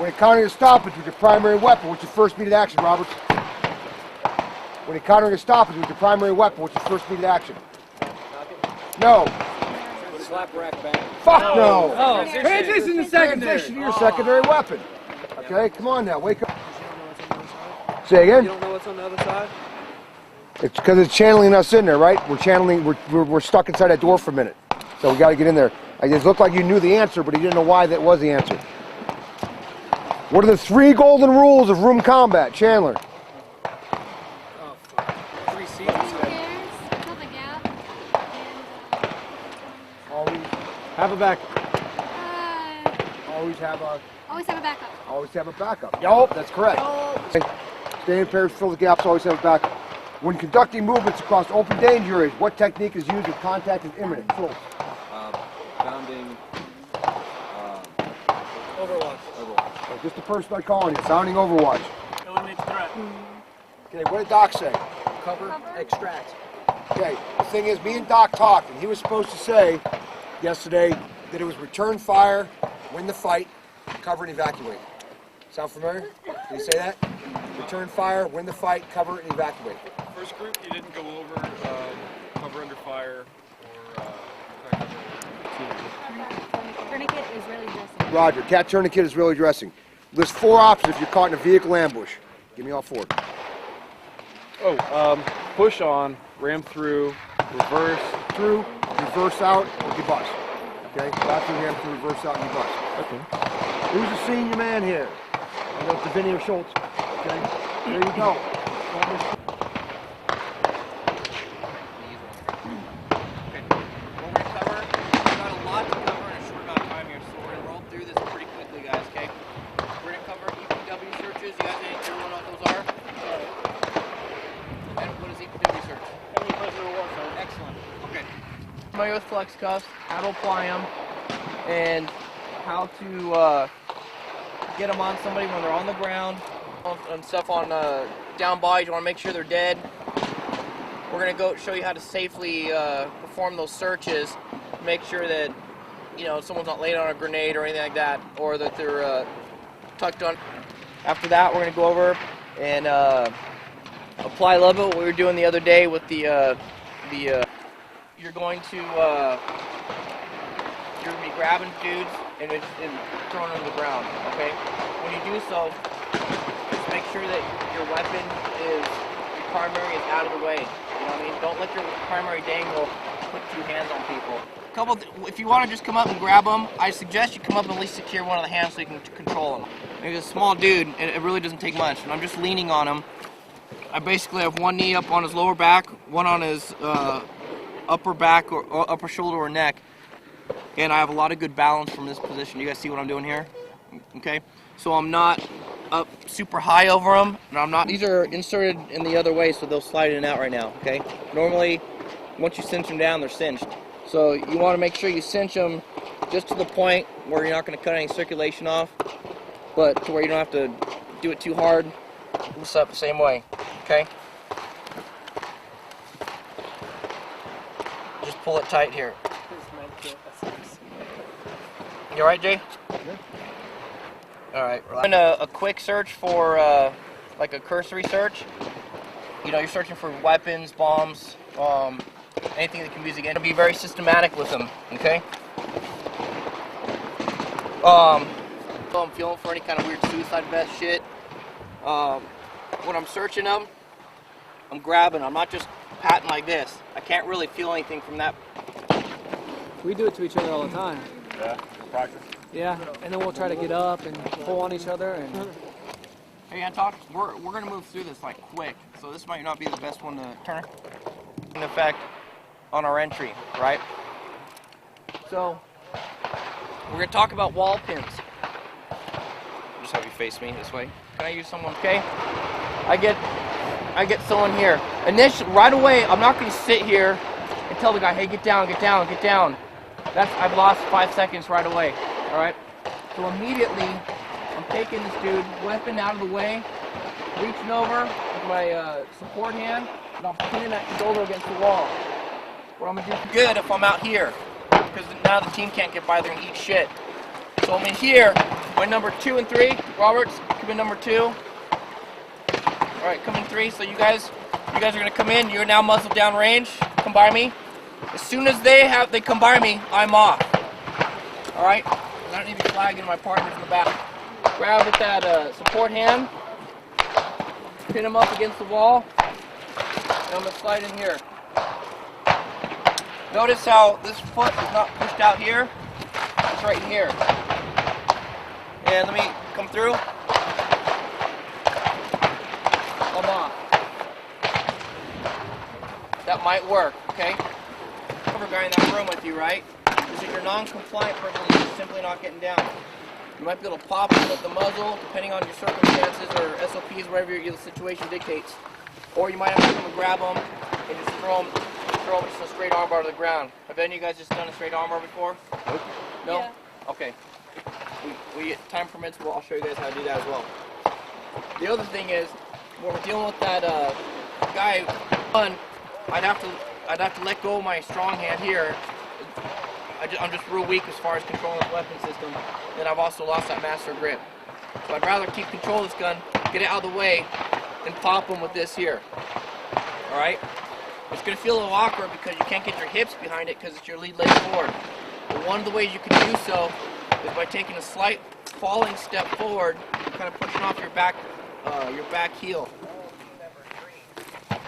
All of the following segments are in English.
When encountering a stoppage with your primary weapon, what's your first immediate action, Roberts? When encountering a stoppage with your primary weapon, what's your first immediate action? No. Slap rack bang. Fuck no. Oh, transition to secondary. Transition to your secondary weapon. Okay, come on now, wake up. Say again? You don't know what's on the other side? It's because it's channeling us in there, right? We're channeling, we're stuck inside that door for a minute. So we got to get in there. It looked like you knew the answer, but he didn't know why that was the answer. What are the 3 golden rules of room combat, Chandler? Oh, fuck. 3 C's. Fill the gap. Always Have a back. Always have a Backup. Always have a backup. Yup, that's correct. Stay in pairs, fill the gaps, always have a backup. When conducting movements across open danger areas, what technique is used if contact is imminent? Schultz. Bounding. Overwatch. Oh, just the person I'm calling you, sounding Overwatch. Eliminates threat. Okay, what did Doc say? Cover. Extract. Okay, the thing is, me and Doc talked, and he was supposed to say yesterday that it was return fire, win the fight, cover and evacuate. Sound familiar? Did he say that? Return fire, win the fight, cover and evacuate. First group, you didn't go over cover under fire or Tourniquet is really dressing. Roger, cat tourniquet is really dressing. List 4 options if you're caught in a vehicle ambush. Give me all 4. push on, ram through, reverse. Through, reverse out, or you bust. Okay? Last one, ram through, reverse out, and you bust. Okay. Who's the senior man here? I know it's Davini or Schultz. Okay? There you go. Familiar with flex cuffs, how to apply them, and how to get them on somebody when they're on the ground, and stuff on down bodies. You want to make sure they're dead. We're going to go show you how to safely perform those searches, make sure that someone's not laying on a grenade or anything like that, or that they're tucked on. After that, we're going to go over and apply a little bit what we were doing the other day with the you're going to be grabbing dudes and throwing them to the ground, okay? When you do so, just make sure that your weapon your primary is out of the way. You know what I mean? Don't let your primary dangle, put 2 hands on people. If you want to just come up and grab them, I suggest you come up and at least secure one of the hands so you can control them. Maybe a small dude, it really doesn't take much, and I'm just leaning on him. I basically have one knee up on his lower back, one on his upper back or upper shoulder or neck, and I have a lot of good balance from this position. You guys see what I'm doing here? Okay, so I'm not up super high over them, and I'm not. These are inserted in the other way, so they'll slide in and out right now. Okay, normally once you cinch them down, they're cinched. So you want to make sure you cinch them just to the point where you're not going to cut any circulation off, but to where you don't have to do it too hard. This up the same way. Okay. Just pull it tight here. You alright, Jay? Yeah. Alright, doing a quick search for like a cursory search. You're searching for weapons, bombs, anything that can be used again. Be very systematic with them, okay? I'm feeling for any kind of weird suicide vest shit. When I'm searching them, I'm grabbing. I'm not just patting like this. I can't really feel anything from that. We do it to each other all the time. Yeah, practice. Yeah, and then we'll try to get up and pull on each other. And Hey, Anton, we're going to move through this like quick, so this might not be the best one to turn. In effect on our entry, right? So we're going to talk about wall pins. Just have you face me this way. Can I use someone? Okay. I get someone here. Initially, right away, I'm not going to sit here and tell the guy, hey, get down, get down, get down. I've lost 5 seconds right away. All right. So immediately, I'm taking this dude, weapon out of the way, reaching over with my support hand, and I'm pinning that shoulder against the wall. What I'm gonna do good if I'm out here, because now the team can't get by there and eat shit. So I'm in here. my number 2 and 3. Roberts, come in number 2. All right, come in 3. So you guys are gonna come in. You're now muzzle down range. Come by me. As soon as they come by me, I'm off. All right. I don't need to be flagging my partners in the back. Grab with that support hand. Pin him up against the wall. And I'm gonna slide in here. Notice how this foot is not pushed out here. It's right here. And let me come through. I'm off. That might work, okay? Cover guy in that room with you, right? Because if you're non-compliant person, you're simply not getting down. You might be able to pop him with the muzzle, depending on your circumstances or SOPs, whatever your situation dictates. Or you might have to come and grab him and just throw him just a straight armbar to the ground. Have any of you guys just done a straight armbar before? Nope. No? Yeah. Okay. We time permits, I'll show you guys how to do that as well. The other thing is, when we're dealing with that guy, I'd have to let go of my strong hand here. I'm just real weak as far as controlling the weapon system, and I've also lost that master grip. So I'd rather keep control of this gun, get it out of the way, and pop him with this here. All right? It's going to feel a little awkward because you can't get your hips behind it because it's your lead leg forward. But one of the ways you can do so is by taking a slight falling step forward, kind of pushing off your back heel.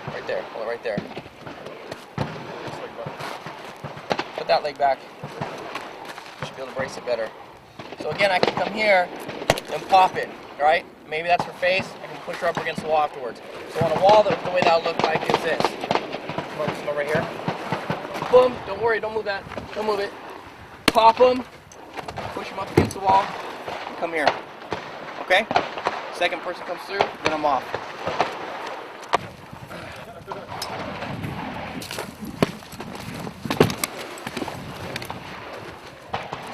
Right there, hold it right there. Put that leg back. You should be able to brace it better. So again, I can come here and pop it, right? Maybe that's her face. I can push her up against the wall afterwards. So on a wall, the way that would look like is this. Come over here. Boom. Don't worry. Don't move that. Don't move it. Pop them. Push them up against the wall. And come here. Okay? Second person comes through, then I'm off.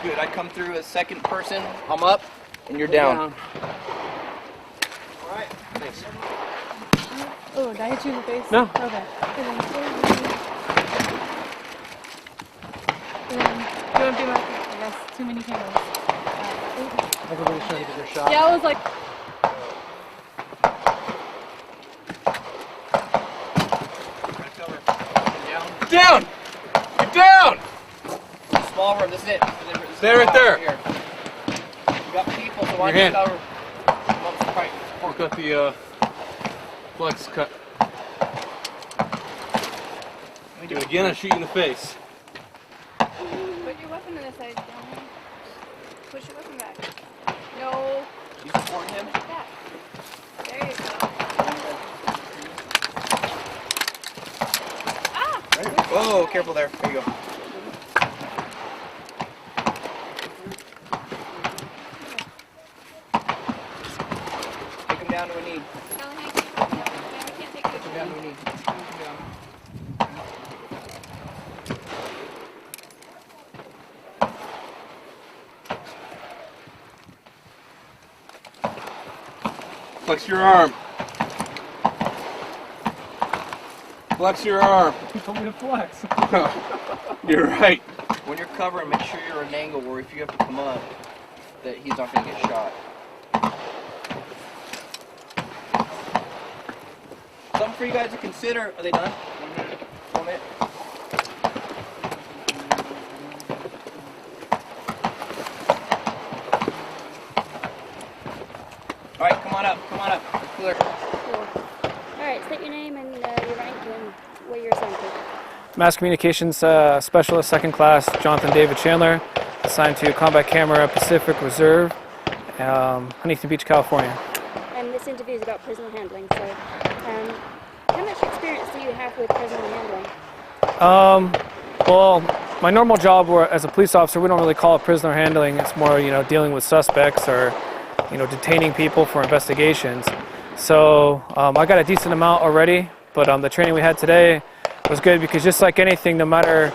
Good. I come through as second person. I'm up, and you're down. All right. Thanks. Oh, did I hit you in the face? No. Okay. You don't do much. I guess too many cameras. Everybody's trying to get their shot. Yeah, I was like, Down! You're down! Small room, this is it. Stay right there. Here. You got people, so why Your don't you cover? Come up to the right. I've got the flex cut. Let me do Do it it again, I'll shoot you in the face. put your weapon in the side down. Push your weapon back. No. You supporting him? Back. There you go. Ah! Whoa, careful there. There you go. Take him down to a knee. Callahan, we can't take Take him pictures. down to a knee. Flex your arm. Flex your arm. You told me to flex. You're right. When you're covering, make sure you're at an angle where if you have to come up, that he's not going to get shot. Something for you guys to consider. Are they done? 1 minute. All right, come on up. Come on up. Clear. Cool. Alright, state your name and your rank and where you're assigned to. Mass Communications Specialist, 2nd class, Jonathan David Chandler, assigned to Combat Camera Pacific Reserve, Huntington Beach, California. And this interview is about prisoner handling, so how much experience do you have with prisoner handling? Well, my normal job as a police officer, we don't really call it prisoner handling. It's more, dealing with suspects or, detaining people for investigations. So I got a decent amount already, but the training we had today was good because just like anything, no matter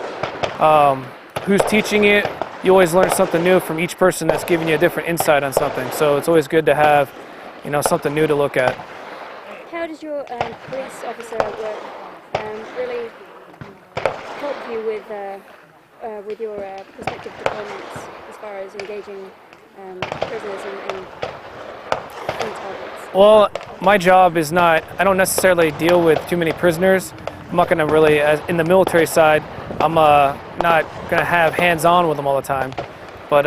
who's teaching it, you always learn something new from each person that's giving you a different insight on something. So it's always good to have, something new to look at. How does your police officer work really help you with your prospective deployments as far as engaging prisoners and targets? Well, my job is not, I don't necessarily deal with too many prisoners. I'm not going to really, in the military side, I'm not going to have hands-on with them all the time. But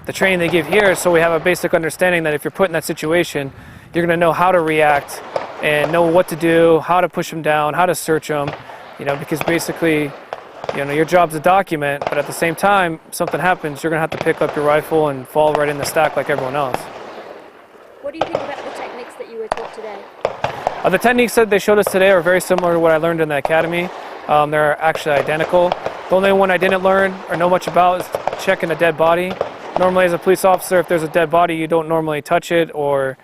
the training they give here, so we have a basic understanding that if you're put in that situation, you're going to know how to react and know what to do, how to push them down, how to search them, because basically, your job's to document, but at the same time, something happens, you're going to have to pick up your rifle and fall right in the stack like everyone else. What do you think about the techniques that you were taught today? The techniques that they showed us today are very similar to what I learned in the academy. They're actually identical. The only one I didn't learn or know much about is checking a dead body. Normally as a police officer, if there's a dead body, you don't normally touch it or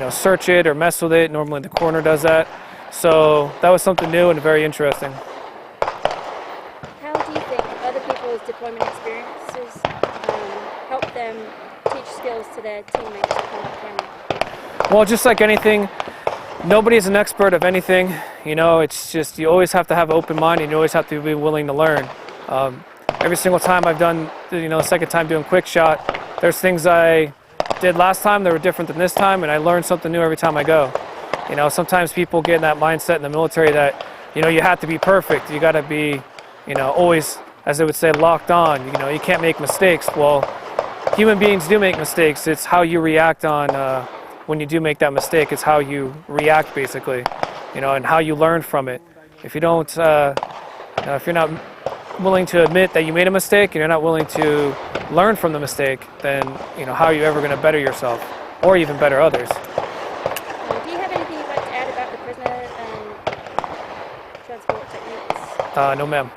search it or mess with it. Normally the coroner does that. So that was something new and very interesting. How do you think other people's deployment experiences help them teach skills to their teammates at Combat Academy? Well, just like anything, nobody's an expert of anything. It's just you always have to have an open mind and you always have to be willing to learn. Every single time I've done, the second time doing quick shot, there's things I did last time that were different than this time, and I learn something new every time I go. Sometimes people get in that mindset in the military that, you have to be perfect. You got to be, always, as they would say, locked on. You can't make mistakes. Well, human beings do make mistakes. It's how you react on when you do make that mistake. It's how you react, basically, and how you learn from it. If you don't, if you're not willing to admit that you made a mistake and you're not willing to learn from the mistake, then how are you ever going to better yourself or even better others? Do you have anything you'd like to add about the prisoner transport techniques? No, ma'am.